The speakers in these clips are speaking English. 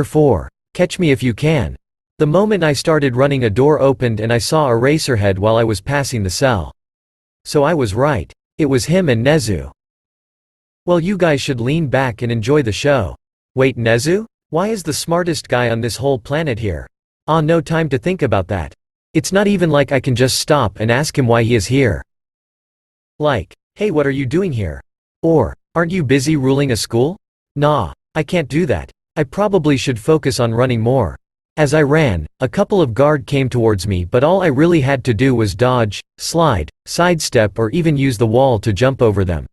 4. Catch me if you can. The moment I started running, a door opened and I saw Eraserhead while I was passing the cell. So I was right. It was him and Nezu. Well, you guys should lean back and enjoy the show. Wait, Nezu? Why is the smartest guy on this whole planet here? No time to think about that. It's not even like I can just stop and ask him why he is here. Like, hey, what are you doing here? Or, aren't you busy ruling a school? Nah, I can't do that. I probably should focus on running more. As I ran, a couple of guard came towards me, but all I really had to do was dodge, slide, sidestep, or even use the wall to jump over them.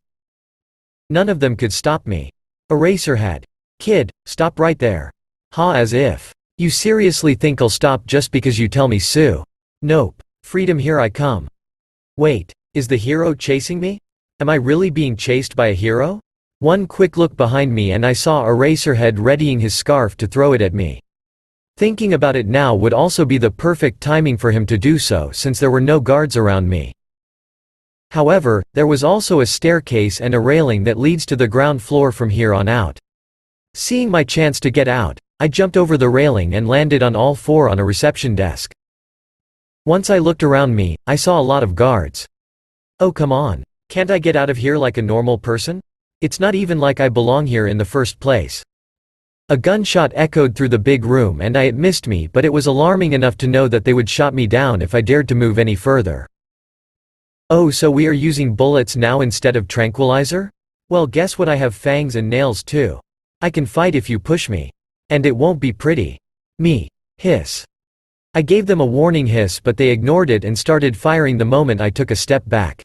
None of them could stop me. Eraserhead. Kid, stop right there. Ha, as if. You seriously think I'll stop just because you tell me so? Nope. Freedom, here I come. Wait, is the hero chasing me? Am I really being chased by a hero? One quick look behind me and I saw Eraserhead readying his scarf to throw it at me. Thinking about it now would also be the perfect timing for him to do so, since there were no guards around me. However, there was also a staircase and a railing that leads to the ground floor from here on out. Seeing my chance to get out, I jumped over the railing and landed on all four on a reception desk. Once I looked around me, I saw a lot of guards. Oh, come on. Can't I get out of here like a normal person? It's not even like I belong here in the first place. A gunshot echoed through the big room and it missed me, but it was alarming enough to know that they would shot me down if I dared to move any further. Oh, so we are using bullets now instead of tranquilizer? Well, guess what, I have fangs and nails too. I can fight if you push me. And it won't be pretty. Me. Hiss. I gave them a warning hiss, but they ignored it and started firing the moment I took a step back.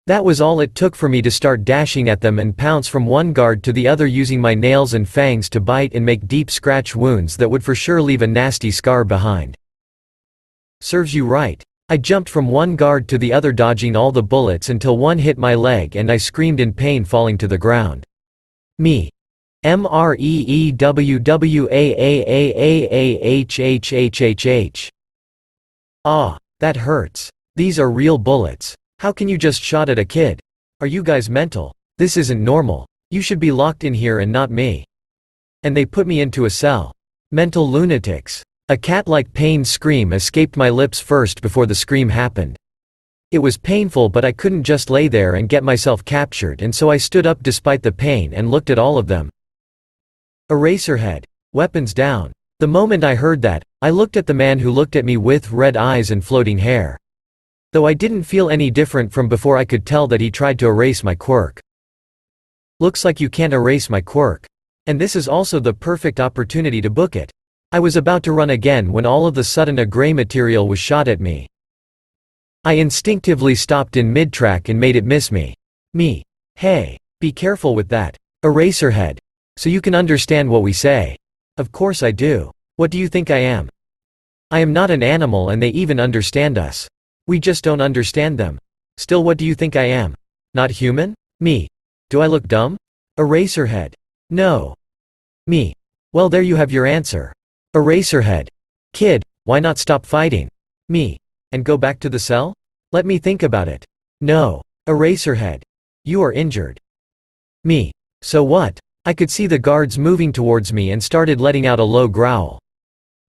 That was all it took for me to start dashing at them and pounce from one guard to the other, using my nails and fangs to bite and make deep scratch wounds that would for sure leave a nasty scar behind. Serves you right. I jumped from one guard to the other, dodging all the bullets until one hit my leg and I screamed in pain, falling to the ground. Me. MREEWWAAAAAHHHHH. Ah, that hurts. These are real bullets. How can you just shot at a kid? Are you guys mental? This isn't normal. You should be locked in here and not me. And they put me into a cell. Mental lunatics. A cat-like pained scream escaped my lips first before the scream happened. It was painful, but I couldn't just lay there and get myself captured, and so I stood up despite the pain and looked at all of them. Eraserhead. Weapons down. The moment I heard that, I looked at the man who looked at me with red eyes and floating hair. Though I didn't feel any different from before, I could tell that he tried to erase my quirk. Looks like you can't erase my quirk. And this is also the perfect opportunity to book it. I was about to run again when all of a sudden a gray material was shot at me. I instinctively stopped in mid-track and made it miss me. Me. Hey, be careful with that. Eraserhead. So you can understand what we say. Of course I do. What do you think I am? I am not an animal, and they even understand us. We just don't understand them. Still, what do you think I am? Not human? Me. Do I look dumb? Eraserhead. No. Me. Well, there you have your answer. Eraserhead. Kid, why not stop fighting? Me. And go back to the cell? Let me think about it. No. Eraserhead. You are injured. Me. So what? I could see the guards moving towards me and started letting out a low growl.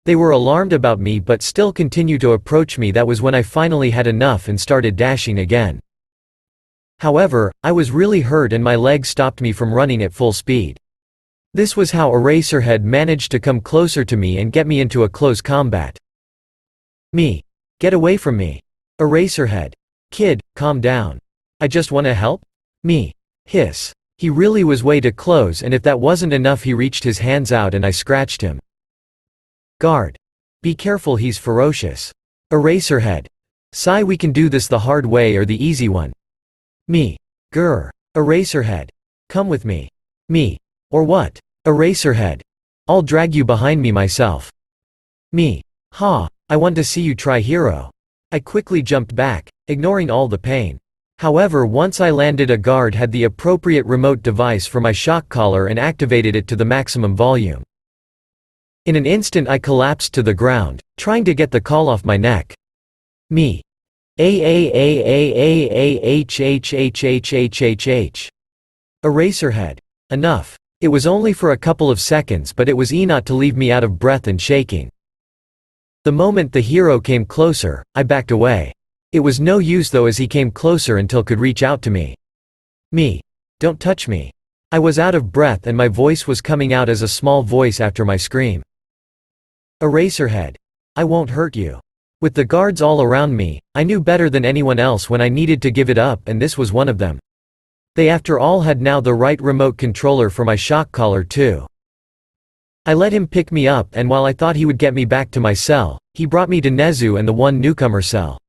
They were alarmed about me but still continued to approach me. That was when I finally had enough and started dashing again. However, I was really hurt and my leg stopped me from running at full speed. This was how Eraserhead managed to come closer to me and get me into a close combat. Me. Get away from me. Eraserhead. Kid, calm down. I just want to help? Me. Hiss. He really was way too close, and if that wasn't enough, he reached his hands out and I scratched him. Guard. Be careful, he's ferocious. Eraserhead. Sigh, we can do this the hard way or the easy one. Me. Grr. Eraserhead. Come with me. Me. Or what? Eraserhead. I'll drag you behind me myself. Me. Ha. I want to see you try, hero. I quickly jumped back, ignoring all the pain. However, once I landed, a guard had the appropriate remote device for my shock collar and activated it to the maximum volume. In an instant I collapsed to the ground, trying to get the call off my neck. Me. AAAAAAHHHHHH. Eraserhead. Enough. It was only for a couple of seconds, but it was enough to leave me out of breath and shaking. The moment the hero came closer, I backed away. It was no use though, as he came closer until could reach out to me. Me. Don't touch me. I was out of breath and my voice was coming out as a small voice after my scream. Eraserhead. I won't hurt you. With the guards all around me, I knew better than anyone else when I needed to give it up, and this was one of them. They after all had now the right remote controller for my shock collar too. I let him pick me up, and while I thought he would get me back to my cell, he brought me to Nezu and the one newcomer cell.